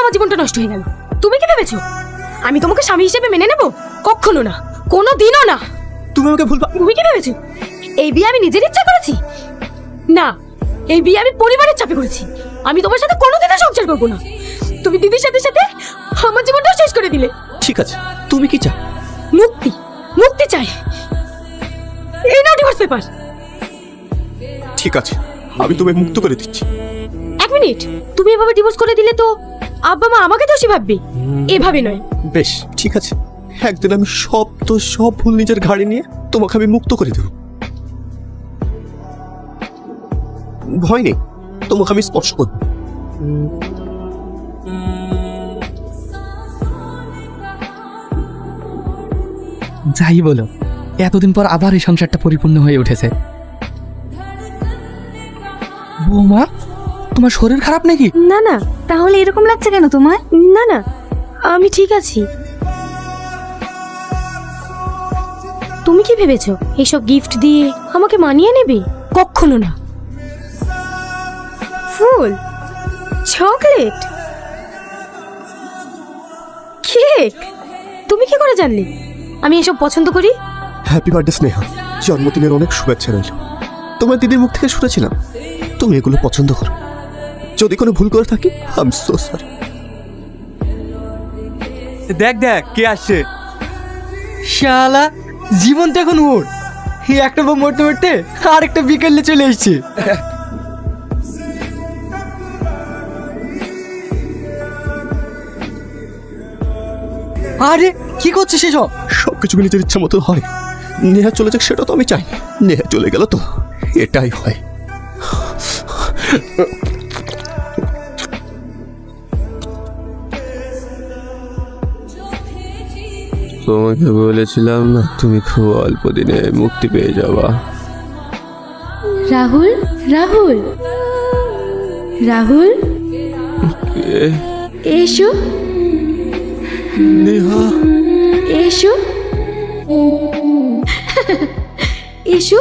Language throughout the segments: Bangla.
আমার জীবনটা নষ্ট হয়ে গেল। তুমি কি ভেবেছো আমি তোমাকে স্বামী হিসেবে মেনে নেব? কখনো না, কোনো দিনও না। তুমি আমাকে ভুল তুমি কি ভেবেছো এই বিয়ে আমি নিজের ইচ্ছা করেছি? না, এই বিয়ে আমি পরিবারের চাপে করেছি। আমি তোমার সাথে কোনোদিনও সংসার করবো না। তুমি দিদির সাথে সাথে আমার জীবনটাও শেষ করে দিলে। ঠিক আছে, তুমি কি চাও? মুক্তি, মুক্তি চাই। এই নাও ডিভোর্স পেপার। ঠিক আছে, আমি তোমায় মুক্ত করে দিচ্ছি। এক মিনিট, তুমি এভাবে ডিভোর্স করে দিলে তো আব্বা মা আমাকে দোষী ভাববে। এভাবে নয়। বেশ, ঠিক আছে, একদিন আমি সব ভুল নিজের ঘাড়ে নিয়ে তোমাকে আমি মুক্ত করে দেব। ভয় নেই, তোমাকে আমি স্পর্শ করব। যাই বলো, এতদিন পর আবার এই সংসারটা পরিপূর্ণ হয়ে উঠেছে। বৌমা, তোমার শরীর খারাপ নাকি? না না, তাহলে এরকম লাগছে কেন তোমার? না না, আমি ঠিক আছি। তুমি কি ভেবেছো এইসব গিফট দিয়ে আমাকে মানিয়ে নেবে? কখনো না। ফুল, চকলেট, কেক, তুমি কি করে জানলে আমি এসব পছন্দ করি? হ্যাপি বার্থডে স্নেহা, জন্মদিনের অনেক শুভেচ্ছা রইল। তোমার দিদির মুখ থেকে শুনেছিলাম তুমি এগুলো পছন্দ করো। যদি কোনো ভুল করে থাকি, আই এম সো সরি। দেখ দেখ কে আসছে। শালা, জীবন তো এখন ওর। একটা বউ মরতে মরতে আর একটা বিকেলে চলে এসছে। আরে কি করছিস এসব? সবকিছু কি নিজের ইচ্ছা মতো হয়? নেহা চলে যাক সেটা তো আমি চাই। নেহা চলে গেল তো এটাই হয়। তোমাকে বলেছিলাম না তুমি খুব অল্প দিনে মুক্তি পেয়ে যাবা। রাহুল, রাহুল, রাহুল, এসো নেহা, এসো, এসো,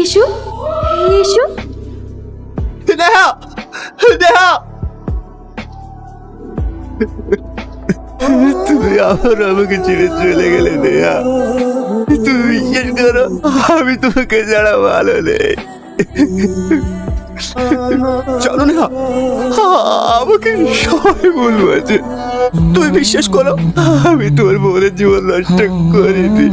এসো, এসো। নেহা, নেহা, তুমি আবার আমাকে ছেড়ে চলে গেলে নেহা। তুমি বিশ্বাস করো, আমি তোমাকে ছাড়া ভালো নেই। চলো নেহা, আমাকে সবাই ভুল বলছে। তুমি বিশ্বাস করো, আমি তোমার বোনের জীবন নষ্ট করিনি।